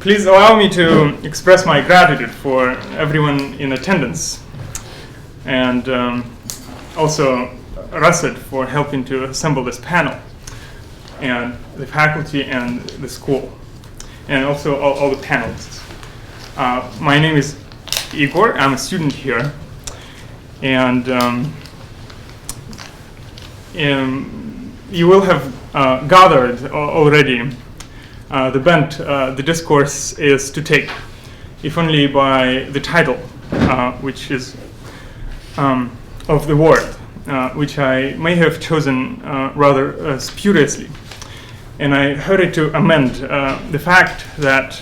Please allow me to express my gratitude for everyone in attendance, and also Rasid for helping to assemble this panel, and the faculty and the school, and also all the panelists. My name is Egor. I'm a student here, and you will have gathered already the bent the discourse is to take, if only by the title, which is of the word, which I may have chosen rather spuriously. And I hurried to amend the fact that,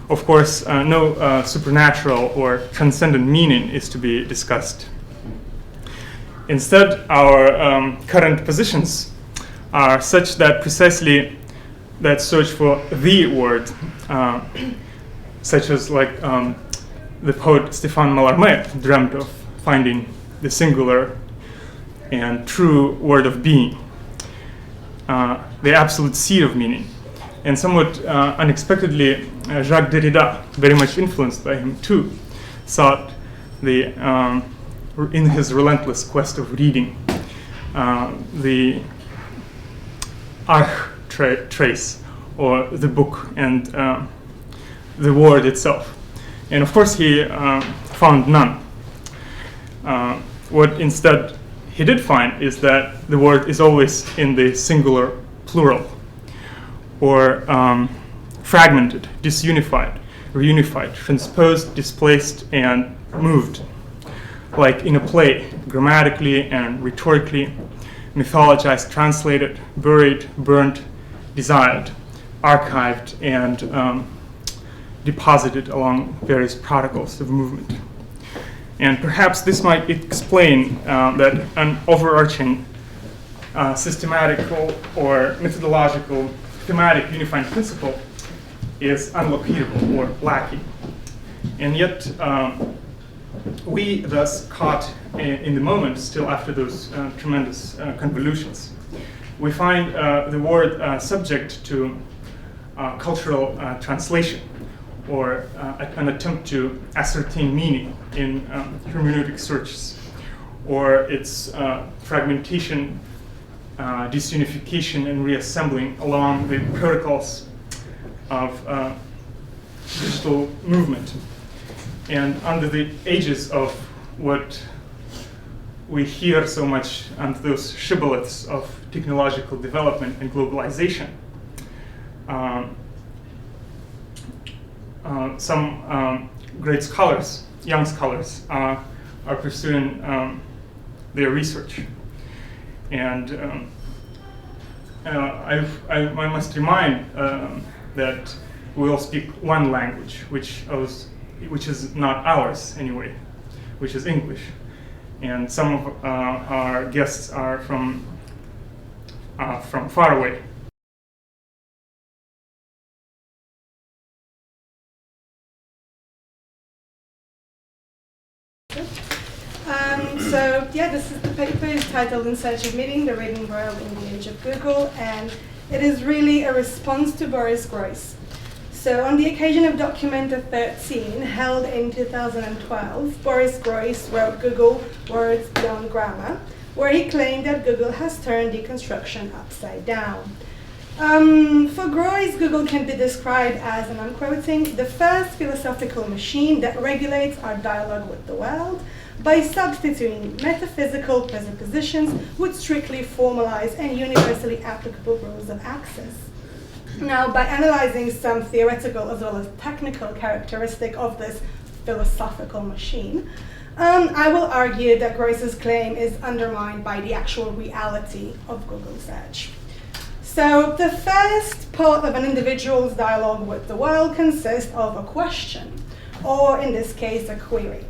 of course, no supernatural or transcendent meaning is to be discussed. Instead, our current positions are such that precisely that search for the word, such as like the poet Stéphane Mallarmé dreamt of finding the singular and true word of being, the absolute seed of meaning. And somewhat unexpectedly, Jacques Derrida, very much influenced by him too, sought in his relentless quest of reading, the trace, or the book, and the word itself. And of course he found none. What instead he did find is that the word is always in the singular plural, or fragmented, disunified, reunified, transposed, displaced, and moved, like in a play, grammatically and rhetorically, mythologized, translated, buried, burnt, desired, archived, and deposited along various protocols of movement. And perhaps this might explain that an overarching systematical or methodological thematic unifying principle is unlocatable or lacking. And yet, we thus caught in the moment, still after those tremendous convolutions, we find the word subject to cultural translation, or an attempt to ascertain meaning in hermeneutic searches, or its fragmentation, disunification, and reassembling along the protocols of digital movement. And under the aegis of what we hear so much under those shibboleths of technological development and globalization, some great scholars, young scholars, are pursuing their research. And I must remind that we all speak one language, which is not ours anyway, which is English. And some of our guests are from far away. This is the paper. It's titled In Search of Meaning, the Reading World in the Age of Google, and it is really a response to Boris Groys. So on the occasion of Documenta 13, held in 2012, Boris Groys wrote Google Words Beyond Grammar, where he claimed that Google has turned deconstruction upside down. For Groys, Google can be described as, and I'm quoting, the first philosophical machine that regulates our dialogue with the world by substituting metaphysical presuppositions with strictly formalized and universally applicable rules of access. Now, by analyzing some theoretical as well as technical characteristic of this philosophical machine, I will argue that Groys's claim is undermined by the actual reality of Google search. So the first part of an individual's dialogue with the world consists of a question, or in this case, a query.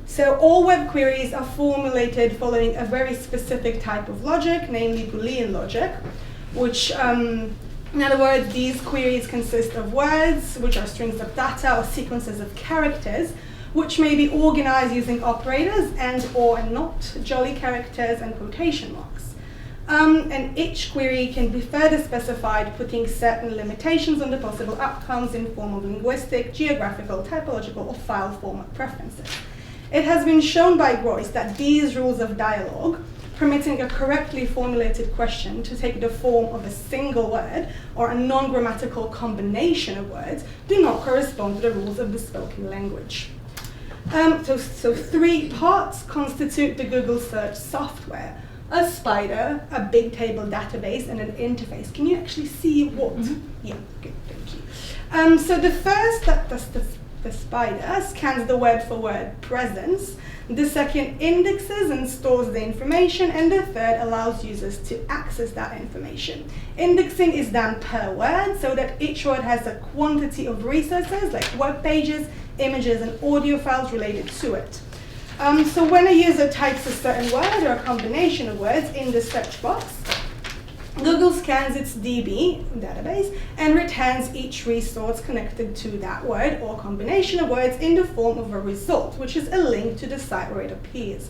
So all web queries are formulated following a very specific type of logic, namely Boolean logic, which, in other words, these queries consist of words, which are strings of data or sequences of characters, which may be organized using operators and or not jolly characters and quotation marks. And each query can be further specified, putting certain limitations on the possible outcomes in form of linguistic, geographical, typological, or file format preferences. It has been shown by Groys that these rules of dialogue, permitting a correctly formulated question to take the form of a single word or a non-grammatical combination of words, do not correspond to the rules of the spoken language. So 3 parts constitute the Google search software: a spider, a big table database, and an interface. Can you actually see what? Yeah, good, thank you. So the first, that's the spider, scans the word for word presence. The second indexes and stores the information, and the third allows users to access that information. Indexing is done per word, so that each word has a quantity of resources like web pages, images, and audio files related to it. So when a user types a certain word or a combination of words in the search box, Google scans its DB, database, and returns each resource connected to that word or combination of words in the form of a result, which is a link to the site where it appears.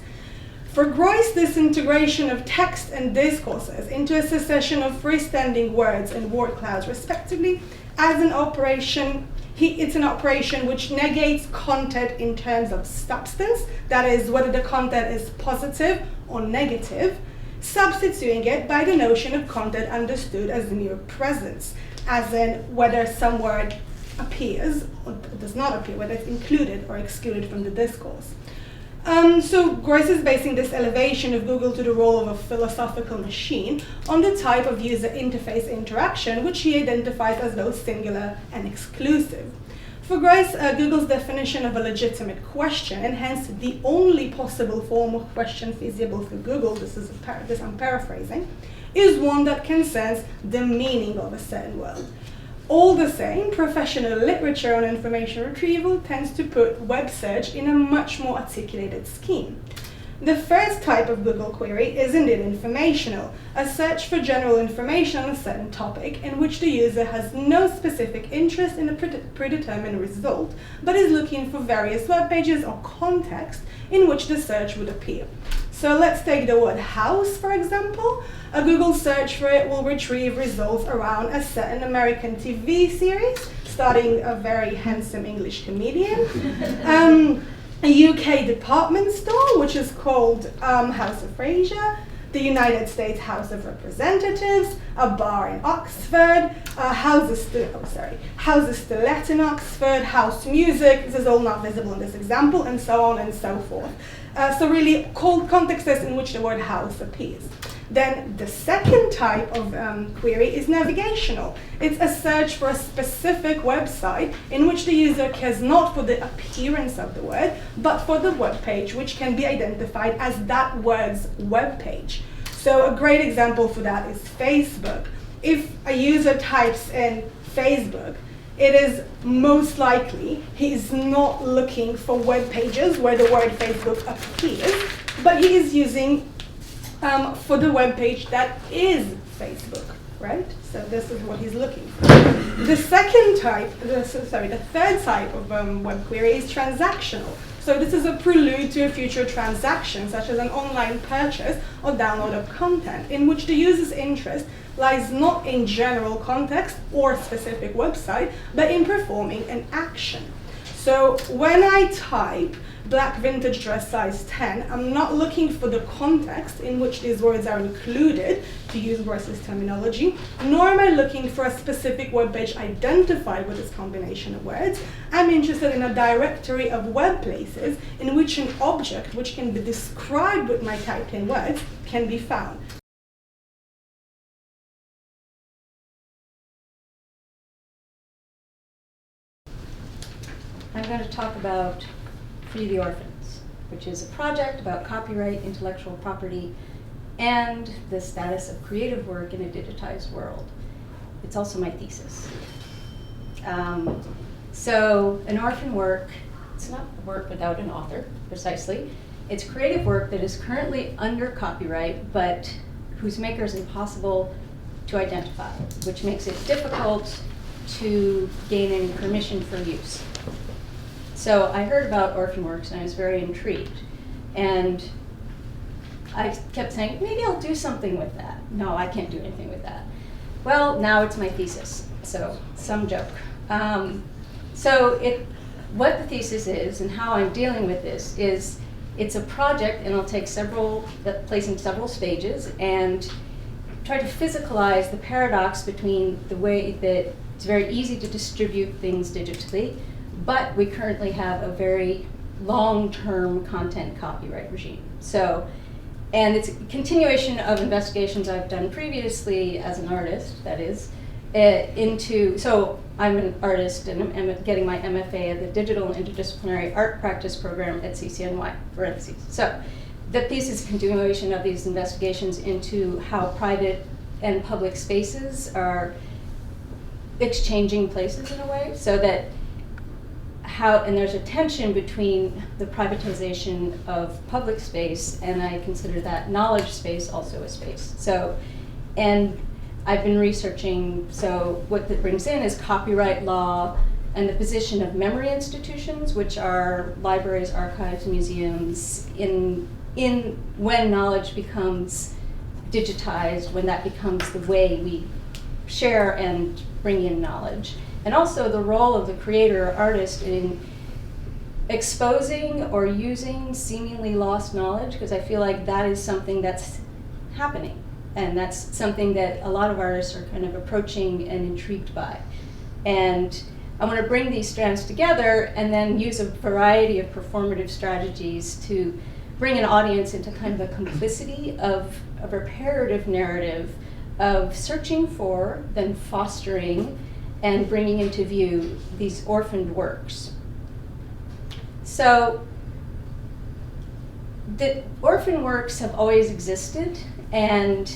For Groys, this integration of text and discourses into a succession of freestanding words and word clouds, respectively, as an operation, it's an operation which negates content in terms of substance, that is, whether the content is positive or negative, substituting it by the notion of content understood as mere presence, as in whether some word appears or does not appear, whether it's included or excluded from the discourse. So Groys is basing this elevation of Google to the role of a philosophical machine on the type of user interface interaction, which he identifies as both singular and exclusive. For Groys, Google's definition of a legitimate question, and hence the only possible form of question feasible for Google, this I'm paraphrasing, is one that concerns the meaning of a certain word. All the same, professional literature on information retrieval tends to put web search in a much more articulated scheme. The first type of Google query is indeed informational, a search for general information on a certain topic in which the user has no specific interest in a predetermined result, but is looking for various web pages or context in which the search would appear. So let's take the word house, for example. A Google search for it will retrieve results around a certain American TV series, starring a very handsome English comedian, a UK department store, which is called House of Fraser, the United States House of Representatives, a bar in Oxford, House of Stiletto in Oxford, house music, this is all not visible in this example, and so on and so forth. So really, contexts in which the word house appears. Then the second type of query is navigational. It's a search for a specific website in which the user cares not for the appearance of the word, but for the web page, which can be identified as that word's web page. So a great example for that is Facebook. If a user types in Facebook, it is most likely he is not looking for web pages where the word Facebook appears, but he is using for the web page that is Facebook, right? So this is what he's looking for. The third type of web query is transactional. So this is a prelude to a future transaction, such as an online purchase or download of content, in which the user's interest lies not in general context or specific website, but in performing an action. So when I type black vintage dress size 10, I'm not looking for the context in which these words are included, to use Groys's terminology, nor am I looking for a specific web page identified with this combination of words. I'm interested in a directory of web places in which an object, which can be described with my typed in words, can be found. I'm going to talk about Free the Orphans, which is a project about copyright, intellectual property, and the status of creative work in a digitized world. It's also my thesis. So an orphan work, it's not a work without an author, precisely. It's creative work that is currently under copyright, but whose maker is impossible to identify, which makes it difficult to gain any permission for use. So I heard about orphan works and I was very intrigued. And I kept saying, maybe I'll do something with that. No, I can't do anything with that. Well, now it's my thesis, so some joke. What the thesis is and how I'm dealing with this is it's a project, and it'll take place in several stages, and try to physicalize the paradox between the way that it's very easy to distribute things digitally, but we currently have a very long-term content copyright regime. So, and it's a continuation of investigations I've done previously as an artist, that is, so I'm an artist and I'm getting my MFA at the Digital and Interdisciplinary Art Practice Program at CCNY, parentheses. So the thesis is a continuation of these investigations into how private and public spaces are exchanging places in a way, so that and there's a tension between the privatization of public space, and I consider that knowledge space also a space. So, and I've been researching, so what that brings in is copyright law and the position of memory institutions, which are libraries, archives, museums, in when knowledge becomes digitized, when that becomes the way we share and bring in knowledge. And also the role of the creator or artist in exposing or using seemingly lost knowledge, because I feel like that is something that's happening. And that's something that a lot of artists are kind of approaching and intrigued by. And I want to bring these strands together and then use a variety of performative strategies to bring an audience into kind of a complicity of a reparative narrative of searching for, then fostering, and bringing into view these orphaned works. So the orphan works have always existed, and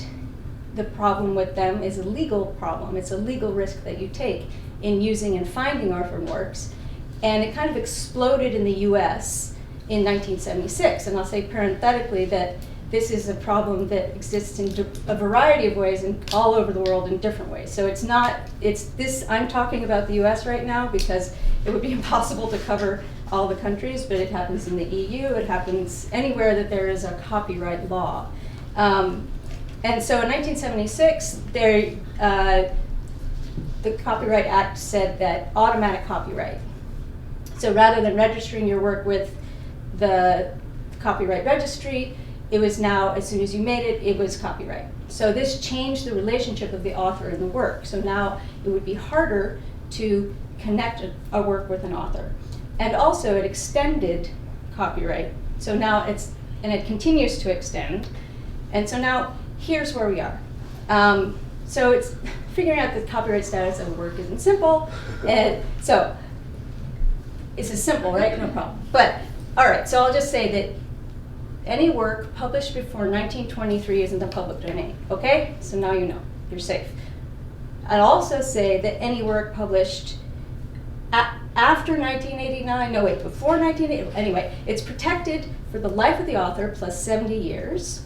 the problem with them is a legal problem. It's a legal risk that you take in using and finding orphan works. And it kind of exploded in the US in 1976. And I'll say parenthetically that this is a problem that exists in a variety of ways and all over the world in different ways. So I'm talking about the US right now because it would be impossible to cover all the countries, but it happens in the EU, it happens anywhere that there is a copyright law. And so in 1976, the Copyright Act said that automatic copyright. So rather than registering your work with the copyright registry, it was now, as soon as you made it, it was copyright. So this changed the relationship of the author and the work. So now it would be harder to connect a work with an author. And also it extended copyright. So now and it continues to extend. And so now here's where we are. So it's figuring out the copyright status of a work isn't simple. And so it's as simple, right? No problem. But all right, so I'll just say that any work published before 1923 is in the public domain, okay? So now you know, you're safe. I'd also say that any work published after 1989, no wait, before 1989, anyway, it's protected for the life of the author plus 70 years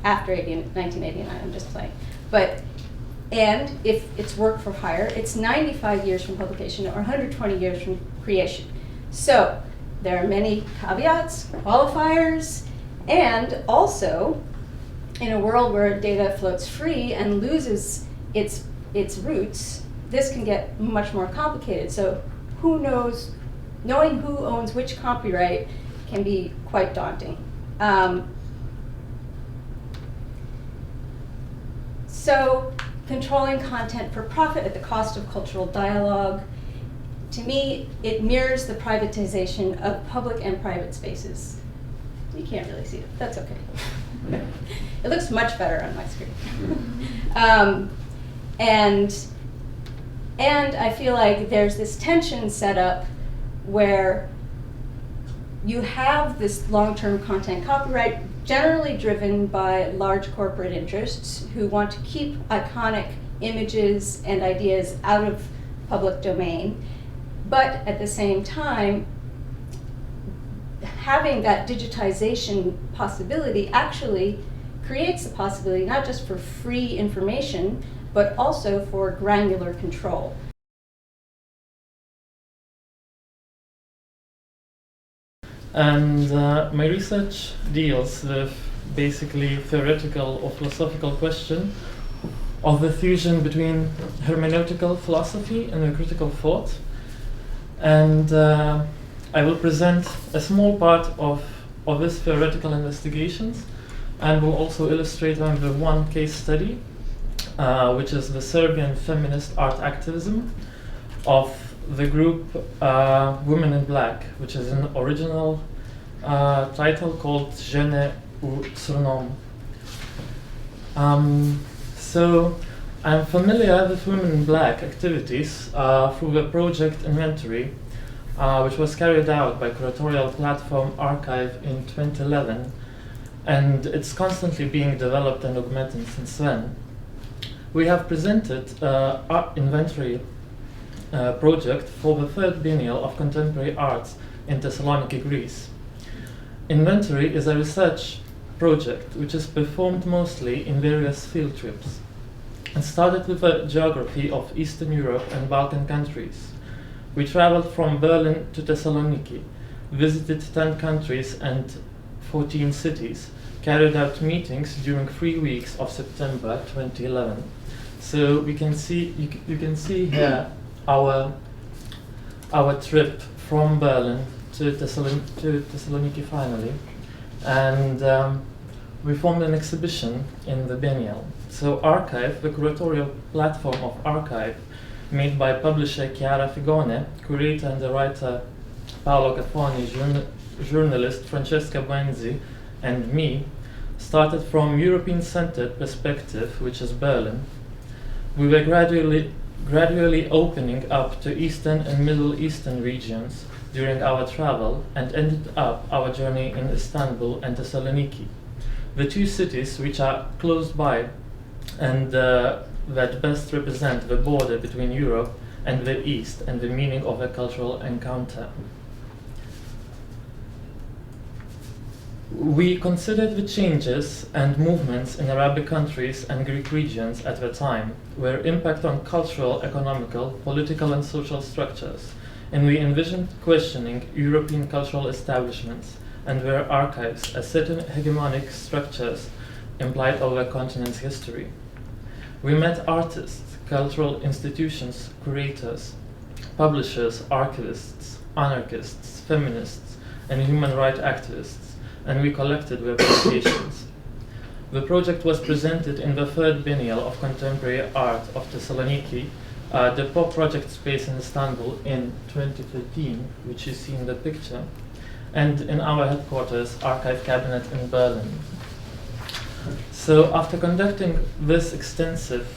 after 1989, I'm just playing. And if it's work for hire, it's 95 years from publication or 120 years from creation. So there are many caveats, qualifiers, and also in a world where data floats free and loses its roots, this can get much more complicated. So who knows, knowing who owns which copyright can be quite daunting. So controlling content for profit at the cost of cultural dialogue, to me, it mirrors the privatization of public and private spaces. You can't really see it, that's okay. It looks much better on my screen. And I feel like there's this tension set up where you have this long-term content copyright generally driven by large corporate interests who want to keep iconic images and ideas out of public domain, but at the same time, having that digitization possibility actually creates the possibility not just for free information, but also for granular control. And my research deals with basically theoretical or philosophical question of the fusion between hermeneutical philosophy and the critical thought. And I will present a small part of this theoretical investigations, and will also illustrate them with one case study, which is the Serbian feminist art activism of the group Women in Black, which is an original title called Žene u crnom. So I'm familiar with Women in Black activities through the project Inventory, which was carried out by Curatorial Platform Archive in 2011, and it's constantly being developed and augmented since then. We have presented our Inventory project for the third biennial of contemporary arts in Thessaloniki, Greece. Inventory is a research project which is performed mostly in various field trips, and started with a geography of Eastern Europe and Balkan countries. We traveled from Berlin to Thessaloniki, visited 10 countries and 14 cities, carried out meetings during 3 weeks of September 2011. So we can see, you can see here our trip from Berlin to Thessaloniki finally, and we formed an exhibition in the biennial. So Archive, the curatorial platform of Archive, made by publisher Chiara Figone, curator and the writer Paolo Caffoni, journalist Francesca Buenzi, and me, started from European-centered perspective, which is Berlin. We were gradually opening up to Eastern and Middle Eastern regions during our travel, and ended up our journey in Istanbul and Thessaloniki, the two cities which are close by and that best represent the border between Europe and the East and the meaning of a cultural encounter. We considered the changes and movements in Arabic countries and Greek regions at the time, their impact on cultural, economical, political and social structures, and we envisioned questioning European cultural establishments and their archives as certain hegemonic structures implied over a continent's history. We met artists, cultural institutions, curators, publishers, archivists, anarchists, feminists, and human rights activists, and we collected their publications. The project was presented in the third biennial of contemporary art of Thessaloniki, the pop project space in Istanbul in 2013, which you see in the picture, and in our headquarters, Archive Cabinet in Berlin. So after conducting this extensive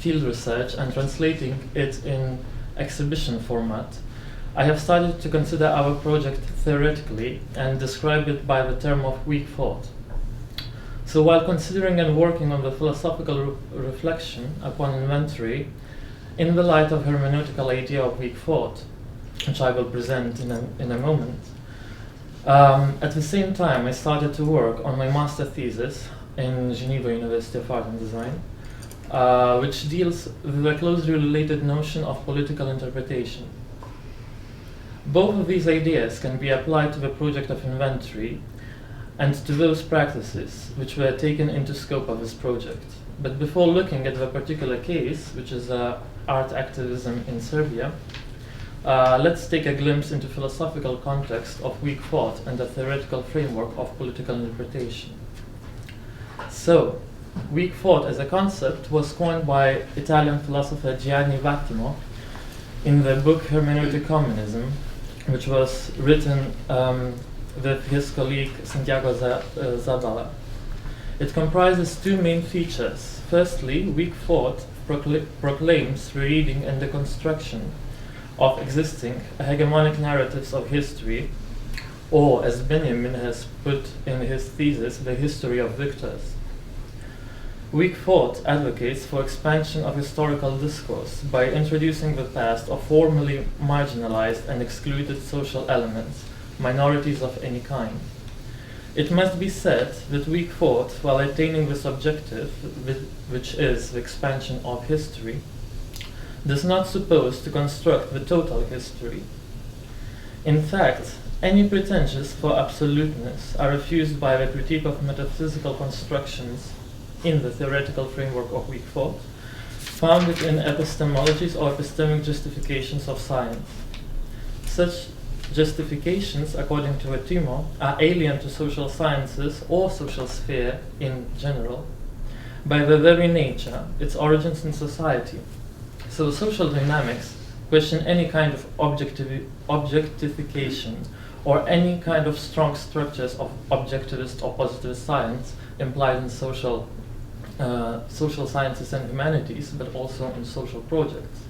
field research and translating it in exhibition format, I have started to consider our project theoretically and describe it by the term of weak thought. So while considering and working on the philosophical reflection upon inventory, in the light of hermeneutical idea of weak thought, which I will present in a moment, at the same time I started to work on my master thesis in Geneva University of Art and Design, which deals with a closely related notion of political interpretation. Both of these ideas can be applied to the project of inventory and to those practices which were taken into scope of this project. But before looking at the particular case, which is art activism in Serbia, let's take a glimpse into philosophical context of weak thought and the theoretical framework of political interpretation. So, weak thought as a concept was coined by Italian philosopher Gianni Vattimo in the book Hermeneutic Communism, which was written with his colleague Santiago Zabala. It comprises two main features. Firstly, weak thought proclaims the reading and deconstruction of existing hegemonic narratives of history, or as Benjamin has put in his thesis, the history of victors. Weak thought advocates for expansion of historical discourse by introducing the past of formerly marginalized and excluded social elements, minorities of any kind. It must be said that weak thought, while attaining this objective, which is the expansion of history, does not suppose to construct the total history. In fact, Any pretensions for absoluteness are refused by the critique of metaphysical constructions in the theoretical framework of weak thought, founded in epistemologies or epistemic justifications of science. Such justifications, according to Timo, are alien to social sciences or social sphere in general by their very nature, its origins in society. So social dynamics question any kind of objectification or any kind of strong structures of objectivist or positivist science implied in social sciences and humanities, but also in social projects.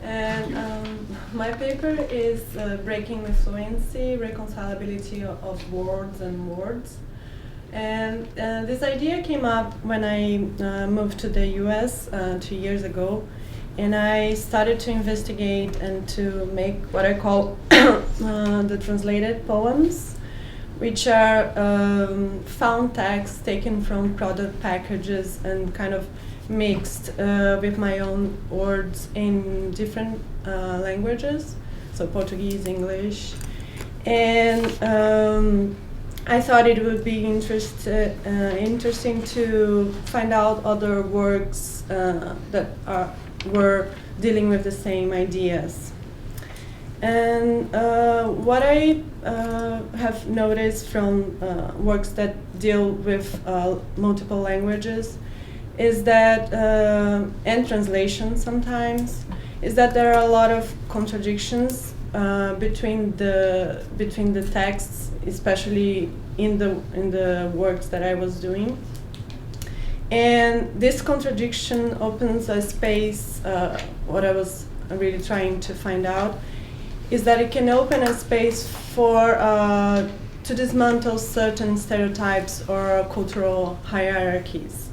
And my paper is Breaking the Fluency, Irreconcilability of Words and Words. And this idea came up when I moved to the US 2 years ago, and I started to investigate and to make what I call the translated poems, which are found texts taken from product packages and kind of mixed with my own words in different languages, so Portuguese, English. And I thought it would be interesting to find out other works that were dealing with the same ideas. And what I have noticed from works that deal with multiple languages is that, and translation sometimes, is that there are a lot of contradictions between the texts, especially in the works that I was doing. And this contradiction opens a space, what I was really trying to find out, is that it can open a space for to dismantle certain stereotypes or cultural hierarchies.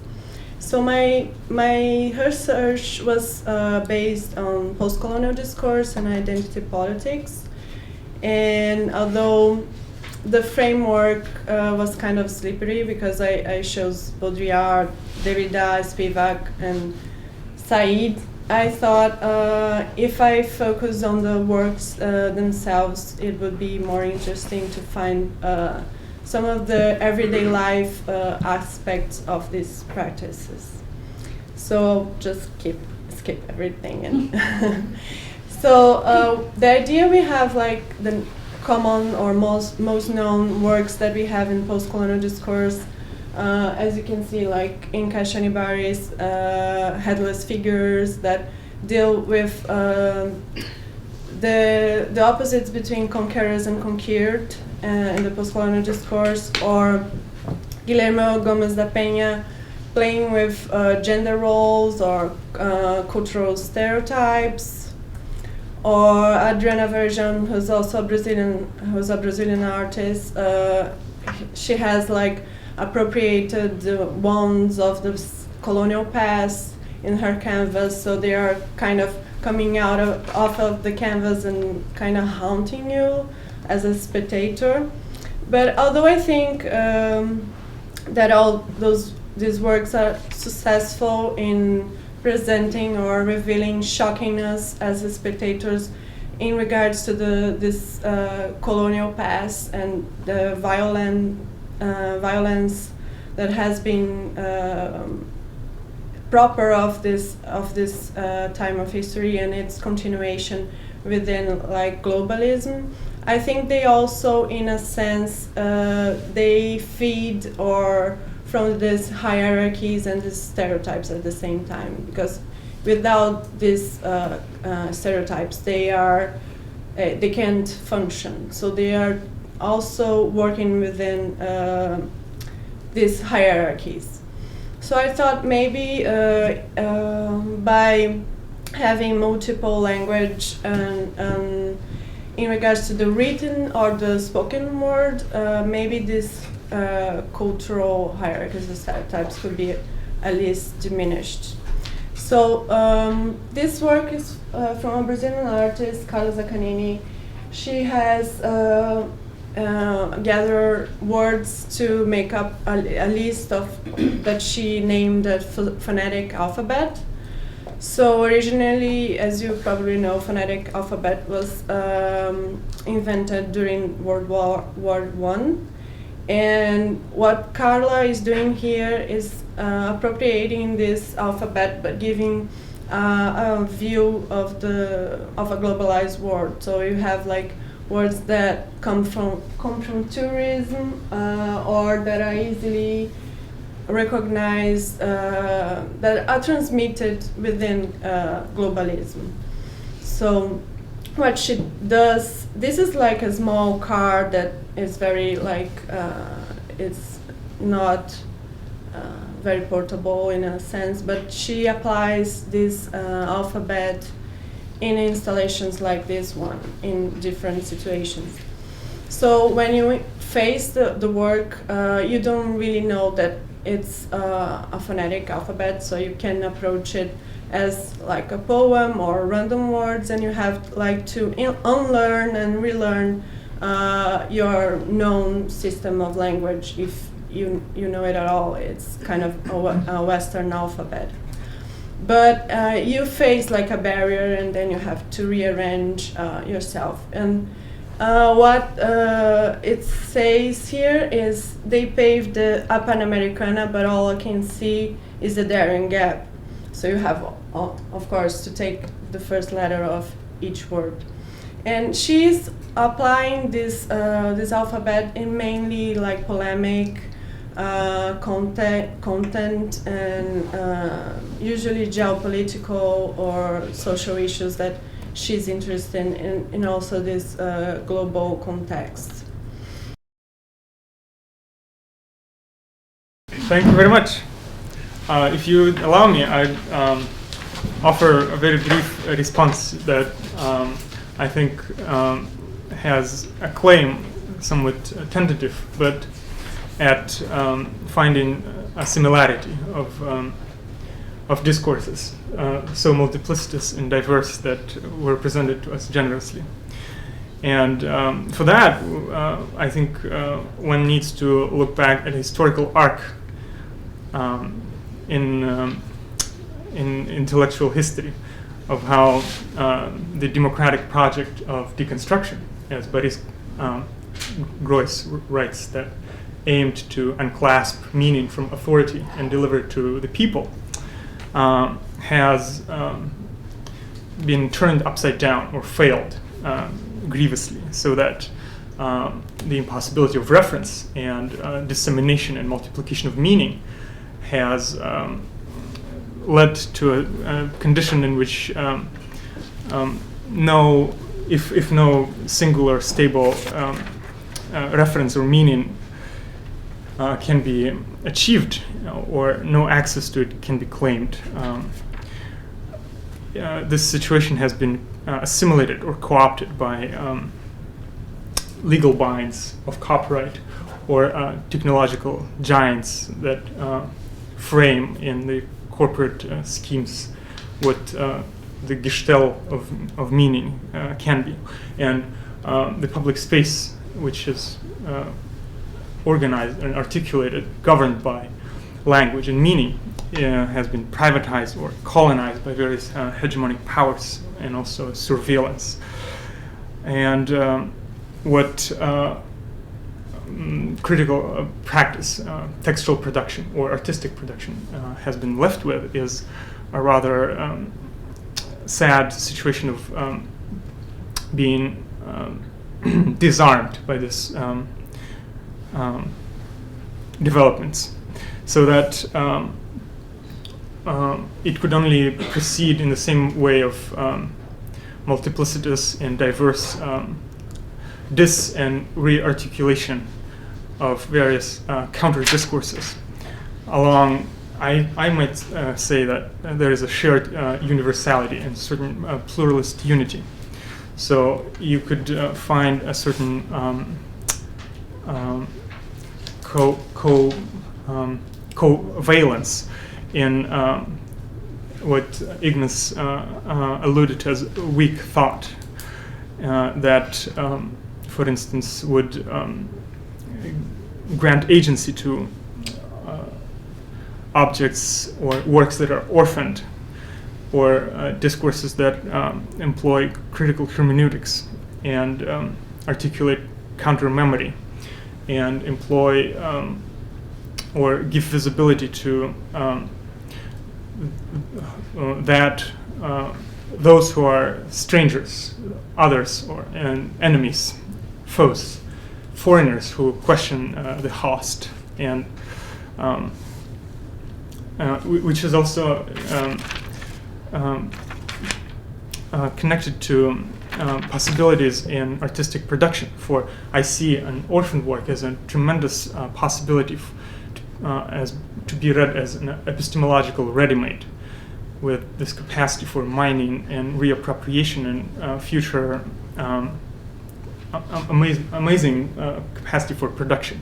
So my research was based on post-colonial discourse and identity politics, and although the framework was kind of slippery because I chose Baudrillard, Derrida, Spivak, and Said, I thought if I focus on the works themselves, it would be more interesting to find some of the everyday life aspects of these practices. So just skip everything. And so the idea we have, like the common or most known works that we have in post-colonial discourse, as you can see, like in Kashanibari's headless figures that deal with the opposites between conquerors and conquered in the post-colonial discourse, or Guillermo Gomez da Peña playing with gender roles or cultural stereotypes, or Adriana Verjan, who's also a Brazilian artist. She has like appropriated the wounds of the colonial past in her canvas, so they are kind of coming out off of the canvas and kind of haunting you as a spectator. But although I think that all these works are successful in presenting or revealing shockingness as spectators in regards to this colonial past and the violence that has been proper of this time of history and its continuation within like globalism. I think they also, in a sense, they feed or from these hierarchies and these stereotypes at the same time, because without these stereotypes, they can't function. So they are also working within these hierarchies. So I thought maybe by having multiple language and in regards to the written or the spoken word, maybe this cultural hierarchies and stereotypes could be at least diminished. So this work is from a Brazilian artist, Carla Zaccanini. She has gathered words to make up a list of that she named the phonetic alphabet. So originally, as you probably know, phonetic alphabet was invented during World War I. And what Carla is doing here is appropriating this alphabet, but giving a view of a globalized world. So you have like words that come from tourism or that are easily recognized, that are transmitted within globalism. So what she does, this is like a small card that is very like, it's not very portable in a sense, but she applies this alphabet in installations like this one in different situations. So when you face the work, you don't really know that it's a phonetic alphabet, so you can approach it as like a poem or random words, and you have like to unlearn and relearn your known system of language, if you know it at all. It's kind of a Western alphabet. But you face like a barrier, and then you have to rearrange yourself. And what it says here is they paved the Panamericana, but all I can see is the Darien Gap. So you have, of course, to take the first letter of each word. And she's applying this alphabet in mainly like polemic content and usually geopolitical or social issues that she's interested in also this global context. Thank you very much. If you allow me, I'd offer a very brief response that I think has a claim, somewhat tentative, but at finding a similarity of discourses so multiplicitous and diverse that were presented to us generously. And for that, I think one needs to look back at a historical arc in intellectual history of how the democratic project of deconstruction, as Boris Groys writes, that aimed to unclasp meaning from authority and deliver it to the people, has been turned upside down or failed grievously, so that the impossibility of reference and dissemination and multiplication of meaning has led to a condition in which no singular stable reference or meaning can be achieved, or no access to it can be claimed. This situation has been assimilated or co-opted by legal binds of copyright or technological giants that frame in the corporate schemes what the gestalt of meaning can be. And the public space, which is organized and articulated, governed by language and meaning, has been privatized or colonized by various hegemonic powers and also surveillance. And what critical practice, textual production or artistic production has been left with is a rather sad situation of being disarmed by this developments, so that it could only proceed in the same way of multiplicitous and diverse dis- and re-articulation of various counter-discourses along. I might say that there is a shared universality and certain pluralist unity. So you could find a certain covalence in what Ignas alluded to as weak thought, that, for instance, would grant agency to objects or works that are orphaned, or discourses that employ critical hermeneutics and articulate counter-memory, and employ or give visibility to that those who are strangers, others, or enemies, foes, foreigners who question the host, and which is also connected to possibilities in artistic production. For I see an orphan work as a tremendous possibility as to be read as an epistemological ready-made, with this capacity for mining and reappropriation and future amazing capacity for production,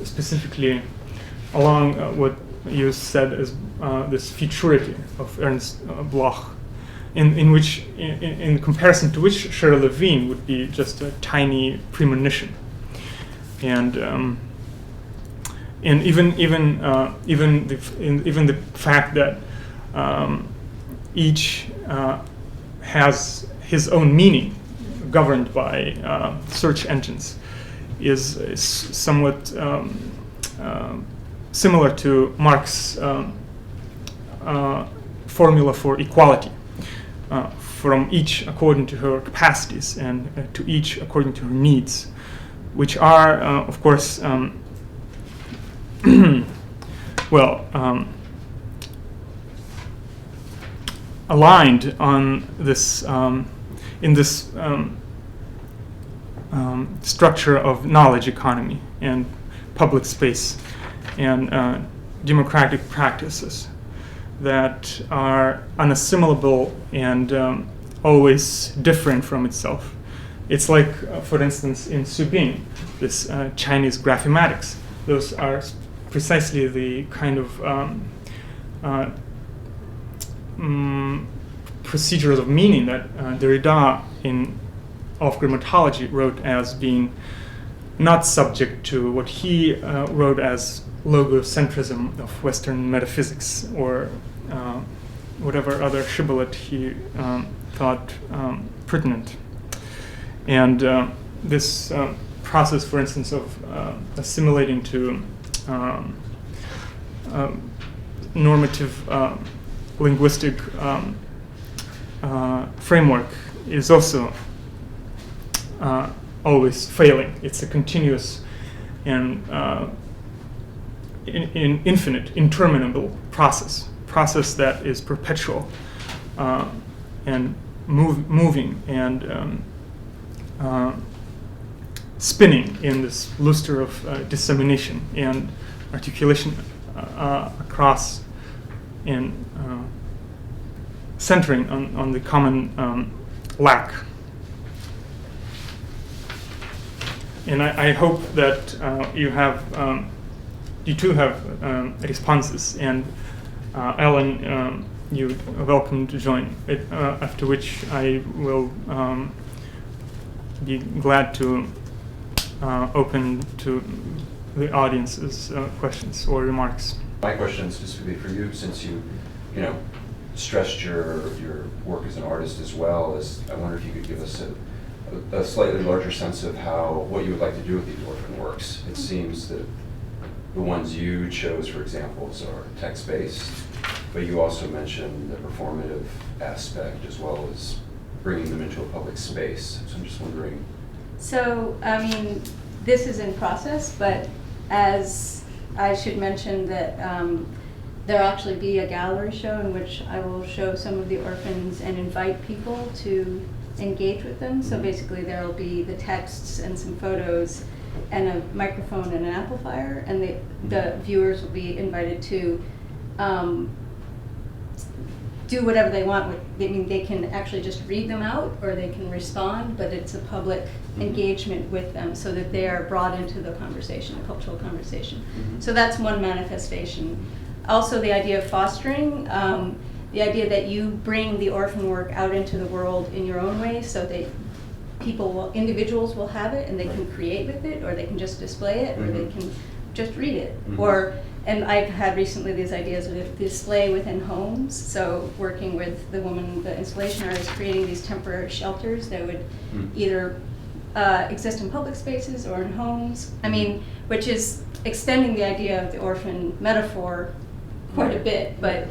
specifically along what you said as this futurity of Ernst Bloch, in which, in comparison to which Cheryl Levine would be just a tiny premonition, and even the fact that each has his own meaning, governed by search engines, is somewhat similar to Marx's formula for equality, from each according to her capacities and to each according to her needs, which are, of course, aligned on this in this structure of knowledge economy and public space and democratic practices that are unassimilable and always different from itself. It's like, for instance, in Subing, this Chinese graphematics. Those are precisely the kind of procedures of meaning that Derrida in Of Grammatology wrote as being not subject to what he wrote as logocentrism of Western metaphysics, or whatever other shibboleth he thought pertinent. And this process, for instance, of assimilating to normative linguistic framework is also always failing. It's a continuous and infinite, interminable process that is perpetual and moving and spinning in this lustre of dissemination and articulation across and centering on the common lack. And I hope that you too have responses, and Ellen, you're welcome to join. After which I will be glad to open to the audience's questions or remarks. My question is specifically for you, since you stressed your work as an artist as well. As I wonder if you could give us a slightly larger sense of what you would like to do with these orphan works. It seems that the ones you chose, for example, are text-based, but you also mentioned the performative aspect as well as bringing them into a public space. So I'm just wondering. So, I mean, this is in process, but as I should mention that there'll actually be a gallery show in which I will show some of the orphans and invite people to engage with them. So basically there'll be the texts and some photos and a microphone and an amplifier, and the viewers will be invited to do whatever they want with. I mean, they can actually just read them out or they can respond, but it's a public engagement with them so that they are brought into the conversation, the cultural conversation. So that's one manifestation. Also the idea of fostering, the idea that you bring the orphan work out into the world in your own way, so that individuals will have it and they can create with it, or they can just display it, or they can just read it. And I've had recently these ideas of display within homes, so working with the installation artist, creating these temporary shelters that would either exist in public spaces or in homes. I mean, which is extending the idea of the orphan metaphor quite a bit, but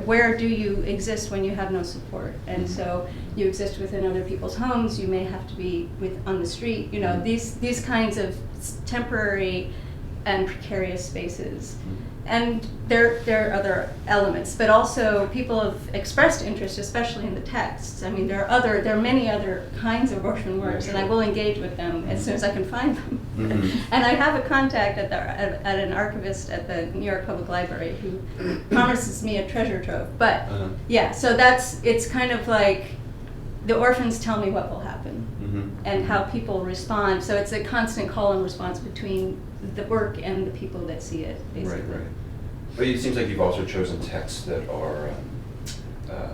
where do you exist when you have no support? And so you exist within other people's homes. You may have to be on the street. These kinds of temporary and precarious spaces. And there are other elements, but also people have expressed interest, especially in the texts. I mean, there are many other kinds of orphan works, and I will engage with them as soon as I can find them. And I have a contact at an archivist at the New York Public Library who promises me a treasure trove. But yeah, so it's kind of like the orphans tell me what will happen. and how people respond. So it's a constant call and response between the work and the people that see it, basically. Right. But it seems like you've also chosen texts that are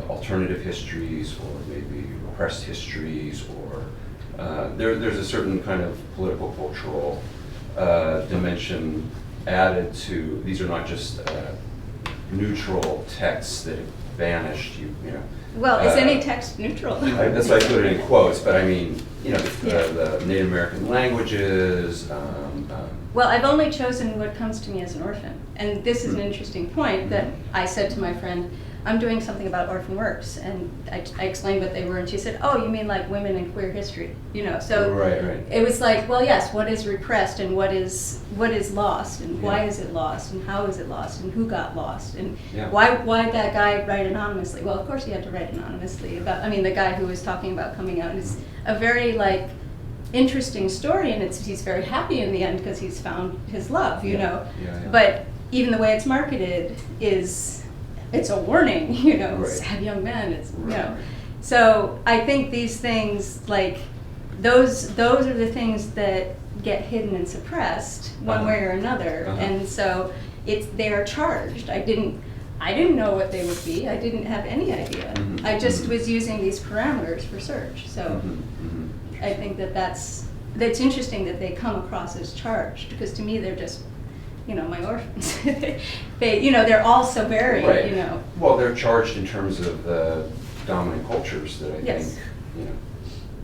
alternative histories, or maybe repressed histories, or there's a certain kind of political cultural dimension added to. These are not just neutral texts that have vanished. You know. Well, is any text neutral? That's why I put it in quotes, but I mean, you know, the Native American languages. Well, I've only chosen what comes to me as an orphan. And this is an interesting point that I said to my friend, I'm doing something about orphan works. And I explained what they were, and she said, oh, you mean like women in queer history? You know, so Right. it was like, well, yes, what is repressed and what is lost, and why is it lost, and how is it lost, and who got lost, and why did that guy write anonymously? Well, of course he had to write anonymously about, I mean, the guy who was talking about coming out. And it's a very like interesting story, and he's very happy in the end because he's found his love, you know. But even the way it's marketed it's a warning, you know, sad young men, it's, you know. So I think these things, like, those are the things that get hidden and suppressed one way or another. And so they are charged. I didn't know what they would be. I didn't have any idea. I just was using these parameters for search. So I think that's interesting that they come across as charged, because to me they're just, you know, my orphans. They, you know, they're all so varied, you know. Well, they're charged in terms of the dominant cultures that I think, you know,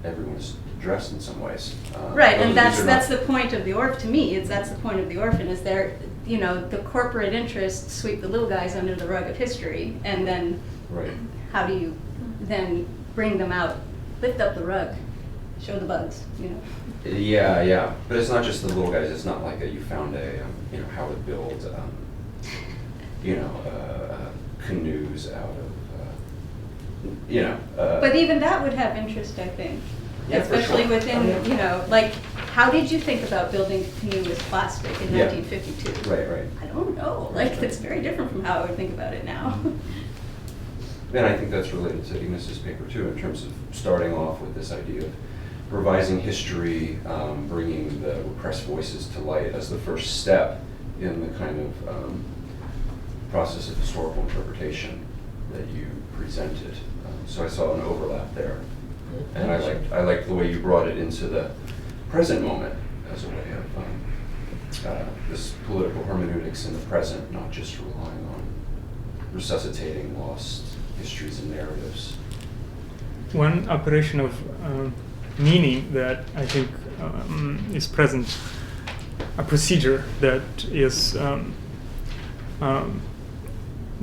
everyone's dressed in some ways. Right, and that's the point of the orphan. To me, that's the point of the orphan. Is there, you know, the corporate interests sweep the little guys under the rug of history, and then how do you then bring them out, lift up the rug, show the bugs, you know? Yeah, but it's not just the little guys. It's not like you found you know, how to build, you know, canoes out of, you know. But even that would have interest, I think. Yeah, especially for sure. within, you know, like, how did you think about building a canoe with plastic in 1952? Right. I don't know. Like, it's very different from how I would think about it now. And I think that's related to Ignas's paper too, in terms of starting off with this idea of revising history, bringing the repressed voices to light as the first step in the kind of process of historical interpretation that you presented. So I saw an overlap there. And I liked the way you brought it into the present moment as a way of this political hermeneutics in the present, not just relying on resuscitating lost histories and narratives. One operation of meaning that I think is present, a procedure that is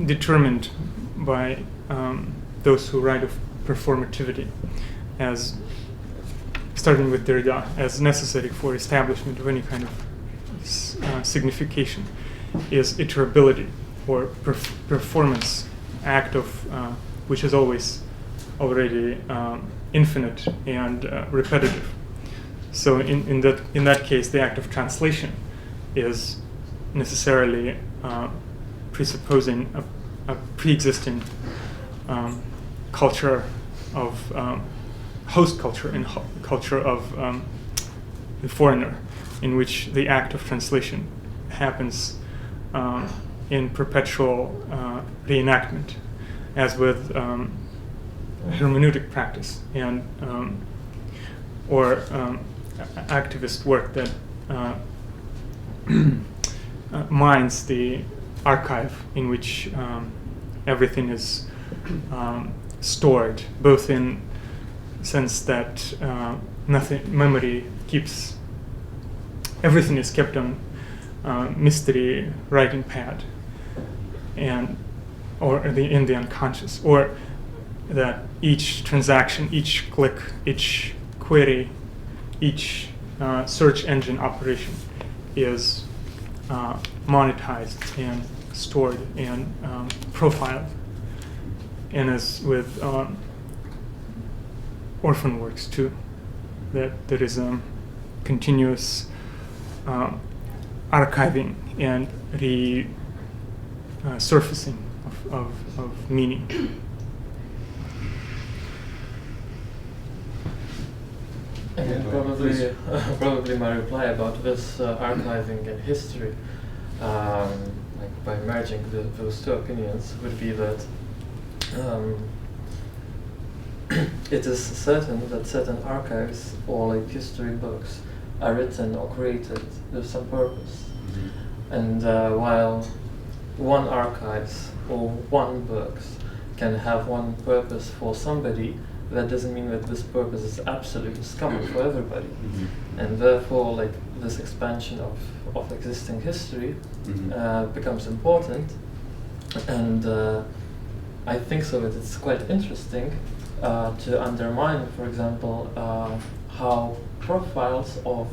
determined by those who write of performativity, as starting with Derrida, as necessary for establishment of any kind of signification, is iterability, or performance act of which is always already infinite and repetitive. So in that case, the act of translation is necessarily presupposing a pre-existing culture of host culture and culture of the foreigner, in which the act of translation happens in perpetual reenactment, as with hermeneutic practice and or activist work that mines the archive in which everything is stored, both in sense that memory keeps, everything is kept on mystery writing pad, and or in the unconscious, or that each transaction, each click, each query, each search engine operation is monetized and stored and profiled. And as with orphan works too, that there is a continuous archiving and resurfacing of meaning. And Yeah, go ahead, please. probably my reply about this archiving and history, like by merging those two opinions, would be that it is certain that certain archives or like history books are written or created with some purpose. And while one archives or one books can have one purpose for somebody, that doesn't mean that this purpose is absolute, it's common for everybody. And therefore, like this expansion of existing history becomes important. And I think so that it's quite interesting to undermine, for example, how profiles of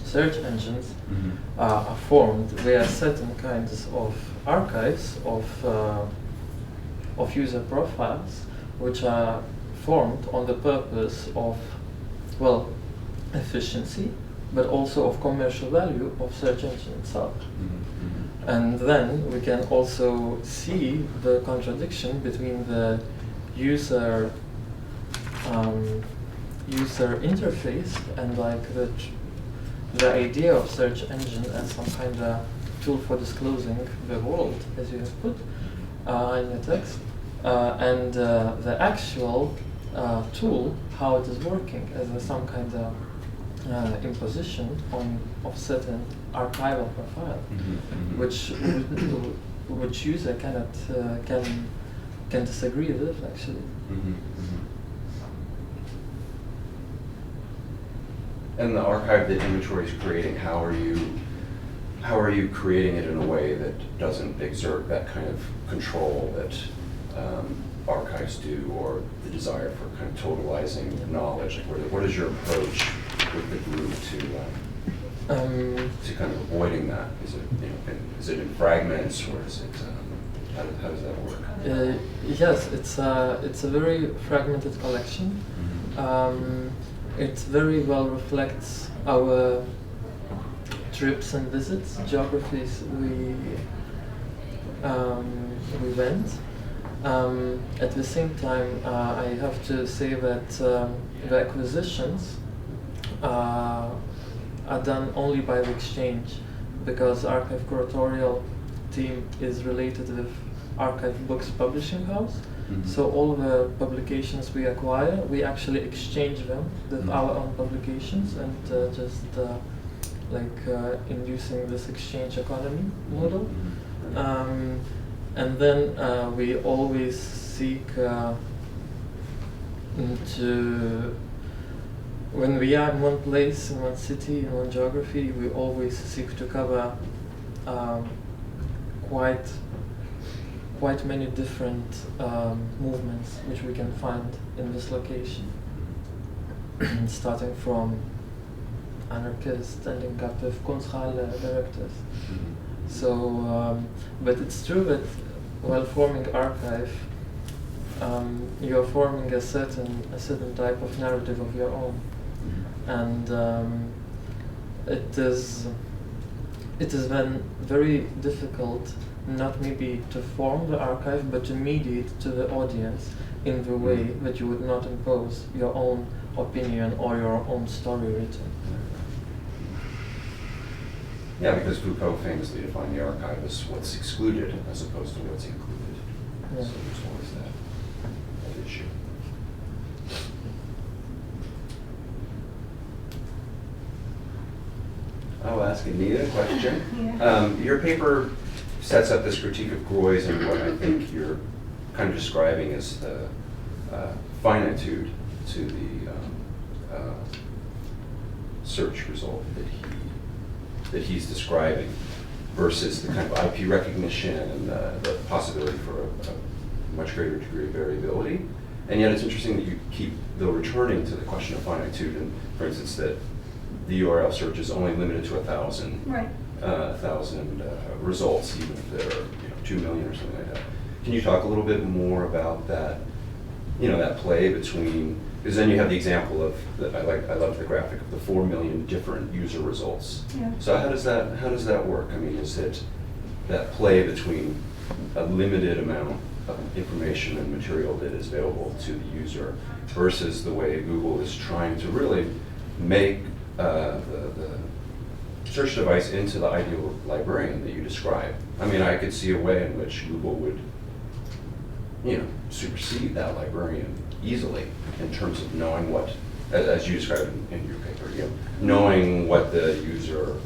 search engines are formed via certain kinds of archives of user profiles, which are formed on the purpose of, well, efficiency, but also of commercial value of search engine itself. And then we can also see the contradiction between the user interface and like the idea of search engine as some kind of tool for disclosing the world, as you have put in your text, and the actual tool, how it is working as some kind of imposition of certain archival profile, which user can disagree with actually. And the archive that inventory is creating, how are you creating it in a way that doesn't exert that kind of control that archives do, or the desire for kind of totalizing knowledge? Like what is your approach with the group to kind of avoiding that? Is it in fragments, or is it how does that work? Yes, it's a very fragmented collection. It very well reflects our trips and visits, geographies we went. At the same time, I have to say that the acquisitions are done only by the exchange, because Archive Curatorial team is related with Archive Books Publishing House. So all the publications we acquire, we actually exchange them with our own publications, and just inducing this exchange economy model. And then we always seek when we are in one place, in one city, in one geography, we always seek to cover quite many different movements which we can find in this location, starting from anarchists, ending up with Kunsthalle directors. So, but it's true that while forming archive, you are forming a certain type of narrative of your own, and it is then very difficult not maybe to form the archive, but to mediate to the audience in the way that you would not impose your own opinion or your own story written. Yeah, because Foucault famously defined the archive as what's excluded as opposed to what's included. Yeah. So there's always that issue. I'll ask Anita a question. Your paper sets up this critique of Groys and what I think you're kind of describing as the finitude to the search result that he's describing, versus the kind of IP recognition and the possibility for a much greater degree of variability. And yet it's interesting that you keep, though, returning to the question of finitude, and for instance that the URL search is only limited to 1,000 results, even if there are 2 million or something like that. Can you talk a little bit more about that, that play between, because then you have the example of, I love the graphic of the 4 million different user results. Yeah. So how does that work? I mean, is it that play between a limited amount information and material that is available to the user versus the way Google is trying to really make the search device into the ideal librarian that you describe. I mean, I could see a way in which Google would, supersede that librarian easily in terms of knowing what, as you described in your paper, knowing what the user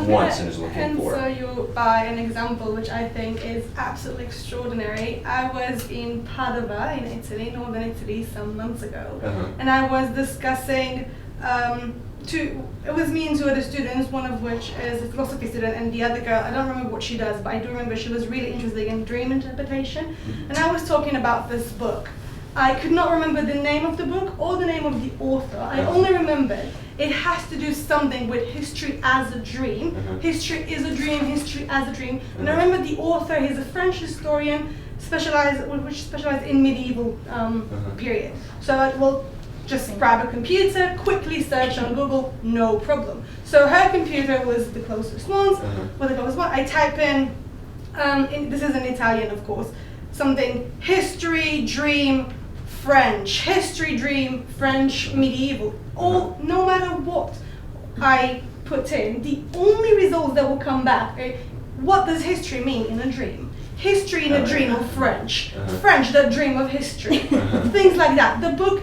wants and is looking for. And so you by an example which I think is absolutely extraordinary. I was in Padova in Italy, northern Italy, some months ago, and I was discussing it was me and two other students, one of which is a philosophy student, and the other girl, I don't remember what she does, but I do remember she was really interested in dream interpretation. And I was talking about this book. I could not remember the name of the book or the name of the author. I only remembered it has to do something with history as a dream. History is a dream, history as a dream. And I remember the author, he's a French historian, which specialized in medieval period. So I will just grab a computer, quickly search on Google, no problem. So her computer was the closest one. I type in, this is in Italian, of course, something history, dream, French, history, dream, French, medieval. No matter what I put in, the only results that will come back are what does history mean in a dream? History in a dream of French. French, the dream of history. Things like that. The book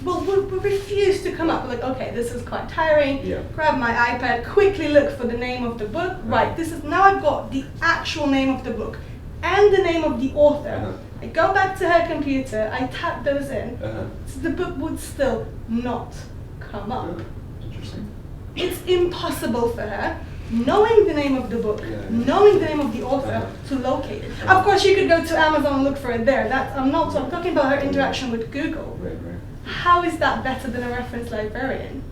will refuse to come up. Like, okay, this is quite tiring. Grab my iPad, quickly look for the name of the book. Right, now I've got the actual name of the book and the name of the author. I go back to her computer, I tap those in, so the book would still not come up. Interesting. It's impossible for her, knowing the name of the book, knowing the name of the author, to locate it. Of course, she could go to Amazon and look for it there. I'm talking about her interaction with Google. Right. How is that better than a reference librarian?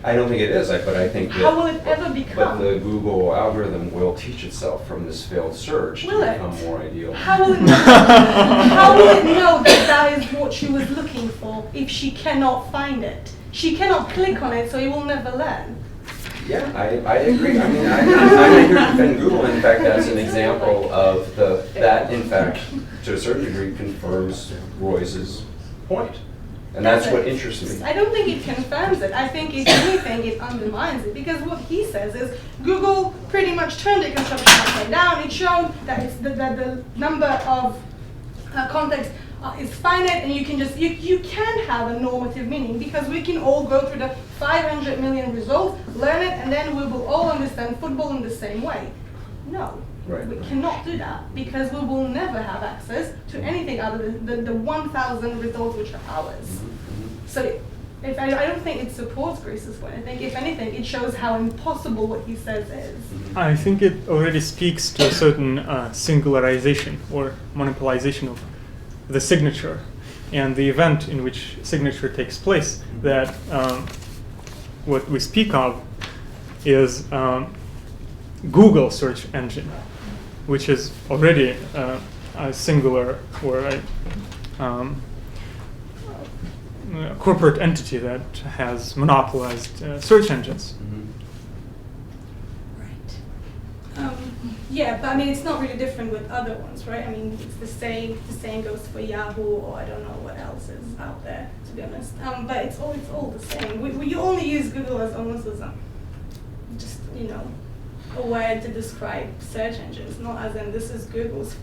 I don't think it is, but I think that... How will it ever become? But the Google algorithm will teach itself from this failed search to become more ideal. How will it know? How will it know that that is what she was looking for if she cannot find it? She cannot click on it, so it will never learn. Yeah, I agree. I mean, I'm here to defend Google, in fact, as an example of that, in fact, to a certain degree, confirms Royce's point. And that's what interests me. I don't think it confirms it. I think, if anything, it undermines it. Because what he says is Google pretty much turned the construction upside down. It showed that the number of contexts is finite, and you can have a normative meaning, because we can all go through the 500 million results, learn it, and then we will all understand football in the same way. No. We cannot do that, because we will never have access to anything other than the 1,000 results which are ours. So I don't think it supports Grace's point. I think, if anything, it shows how impossible what he says is. I think it already speaks to a certain singularization or monopolization of the signature and the event in which signature takes place. That what we speak of is Google search engine, which is already a singular or a corporate entity that has monopolized search engines. Right. Yeah, but I mean, it's not really different with other ones, right? I mean, it's the same. The same goes for Yahoo, or I don't know what else is out there, to be honest. But it's all the same. You only use Google as almost as just a word to describe search engines, not as in this is Google's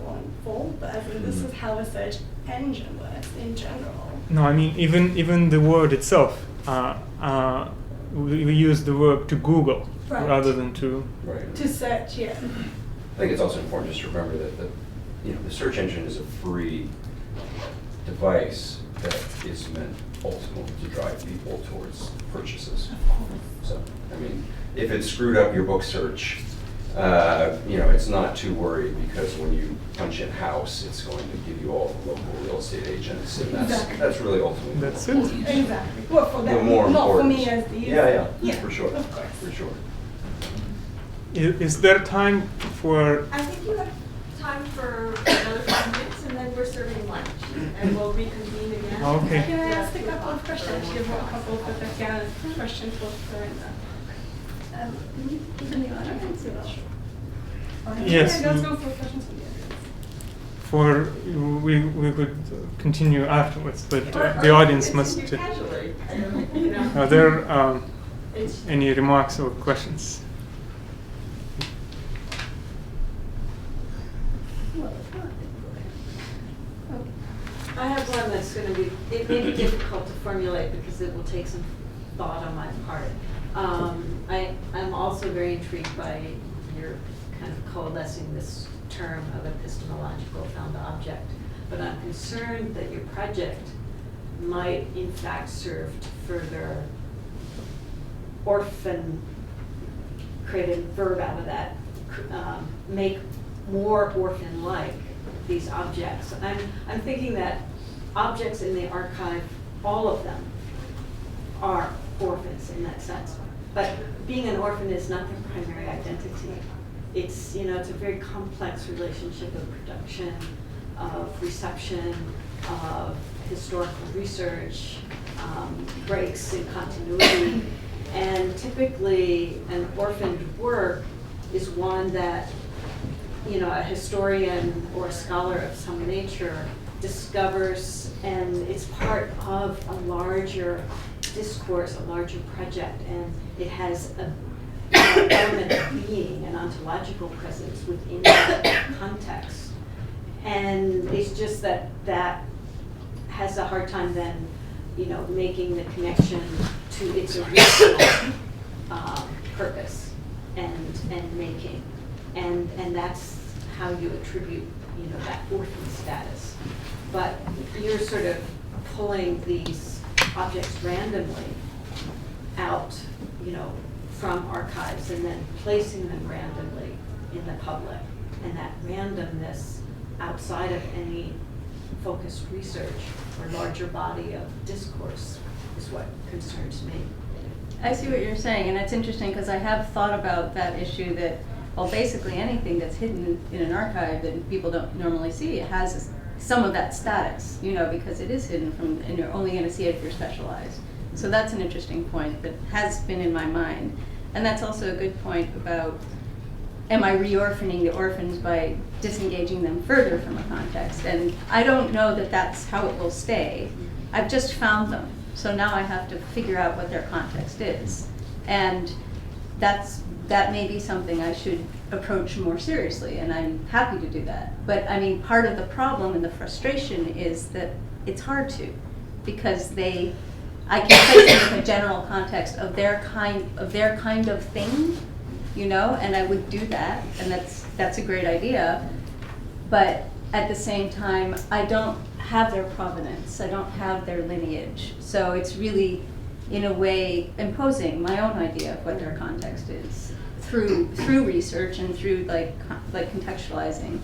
form, but as in this is how a search engine works in general. No, I mean, even the word itself, we use the verb to Google rather than to search. Yeah. I think it's also important just to remember that the search engine is a free device that is meant ultimately to drive people towards purchases. So, I mean, if it screwed up your book search, it's not too worried, because when you punch in house, it's going to give you all the local real estate agents, and that's really ultimately that's it. Exactly. Well, for them, more not important. for me as the user. Yeah, for sure. Of course. For sure. Is there time for... I think you have time for another 5 minutes, and then we're serving lunch, and we'll reconvene again. Okay. Can I ask a couple of questions? You've got a couple for Tatiane, questions for Clarinda. Yes. Let's go for questions from the audience. we could continue afterwards, but the audience must. Casually, you know. Are there It's- any remarks or questions? I have one that's going to be, it may be difficult to formulate because it will take some thought on my part. I'm also very intrigued by your kind of coalescing this term of epistemological found object, but I'm concerned that your project might in fact serve to further orphan, create a verb out of that, make more orphan-like these objects. I'm thinking that objects in the archive, all of them, are orphans in that sense. But being an orphan is not their primary identity. It's, you know, it's a very complex relationship of production, of reception, of historical research, breaks in continuity. And typically, an orphaned work is one that, you know, a historian or a scholar of some nature discovers, and it's part of a larger discourse, a larger project, and it has an element of being, an ontological presence within that context. And it's just that that has a hard time then, you know, making the connection to its original purpose and making. And that's how you attribute, you know, that orphan status. But you're sort of pulling these objects randomly out, you know, from archives and then placing them randomly in the public. And that randomness outside of any focused research or larger body of discourse is what concerns me. I see what you're saying, and it's interesting because I have thought about that issue that, well, basically anything that's hidden in an archive that people don't normally see, it has some of that status, you know, because it is hidden from, and you're only going to see it if you're specialized. So that's an interesting point that has been in my mind. And that's also a good point about, am I re-orphaning the orphans by disengaging them further from a context? And I don't know that that's how it will stay. I've just found them. So now I have to figure out what their context is. And that may be something I should approach more seriously, and I'm happy to do that. But I mean, part of the problem and the frustration is that it's hard to, because I can place them in a general context of their kind of thing, you know, and I would do that, and that's a great idea. But at the same time, I don't have their provenance, I don't have their lineage. So it's really, in a way, imposing my own idea of what their context is through research and through like contextualizing.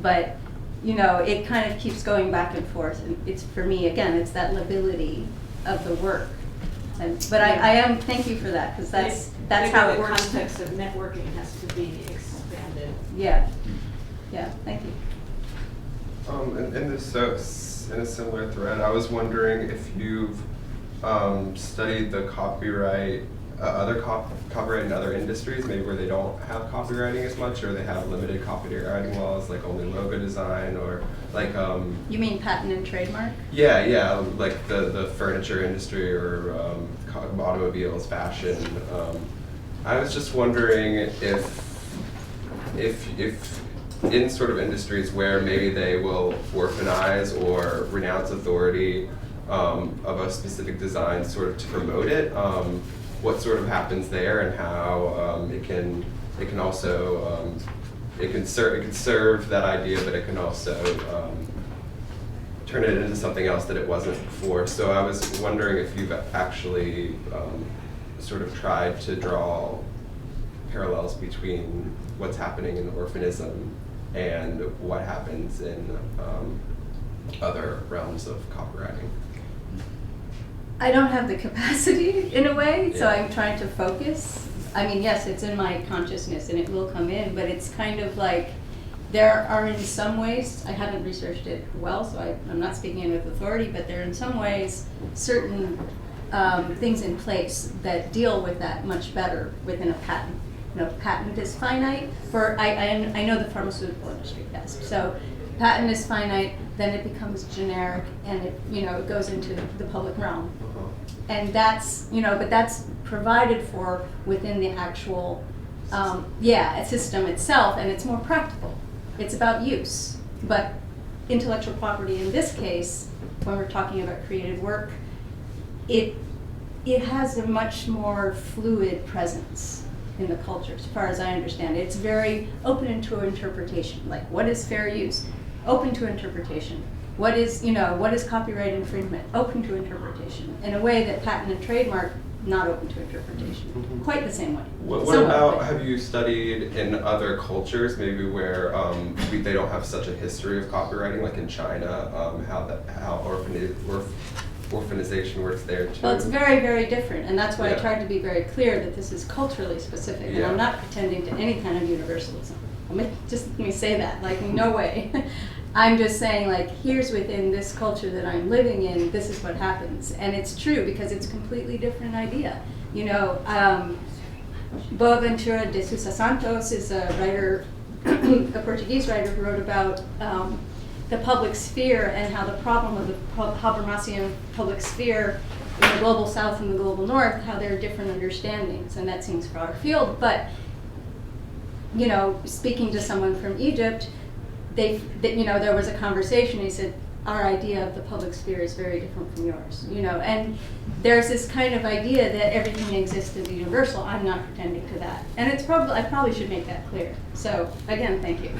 But you know, it kind of keeps going back and forth. And it's, for me, again, it's that lability of the work. But I am, thank you for that, because that's how it works. The context of networking has to be expanded. Yeah, thank you. In a similar thread, I was wondering if you've studied the copyright, copyright in other industries, maybe where they don't have copywriting as much, or they have limited copywriting laws, like only logo design, or like. You mean patent and trademark? Yeah, like the furniture industry or automobiles, fashion. I was just wondering if in sort of industries where maybe they will orphanize or renounce authority of a specific design sort of to promote it, what sort of happens there, and how it can also it can serve that idea, but it can also turn it into something else that it wasn't before. So I was wondering if you've actually sort of tried to draw parallels between what's happening in orphanism and what happens in other realms of copywriting. I don't have the capacity in a way, so Yeah. I'm trying to focus. I mean, yes, it's in my consciousness and it will come in, but it's kind of like, there are in some ways, I haven't researched it well, so I'm not speaking in with authority, but there are in some ways certain things in place that deal with that much better within a patent. You know, patent is finite. I know the pharmaceutical industry best. So patent is finite, then it becomes generic, and it goes into the public realm. And that's, but that's provided for within the actual, a system itself, and it's more practical. It's about use. But intellectual property in this case, when we're talking about creative work, it has a much more fluid presence in the culture, as far as I understand it. It's very open to interpretation. Like, what is fair use? Open to interpretation. What is copyright infringement? Open to interpretation. In a way that patent and trademark, not open to interpretation. Quite the same way. What about, have you studied in other cultures, maybe where they don't have such a history of copywriting, like in China, how orphanization works there too? Well, it's very, very different, and that's why I Yeah. tried to be very clear that this is culturally specific, and Yeah. I'm not pretending to any kind of universalism. Let me say that, like, no way. I'm just saying, like, here's within this culture that I'm living in, this is what happens. And it's true, because it's a completely different idea. Boaventura de Sousa Santos is a writer, a Portuguese writer who wrote about the public sphere and how the problem of the Habermasian public sphere in the global south and the global north, how there are different understandings, and that seems far afield. But, speaking to someone from Egypt, there was a conversation. He said, our idea of the public sphere is very different from yours, and there's this kind of idea that everything exists as universal. I'm not pretending to that, and I probably should make that clear. So again, thank you.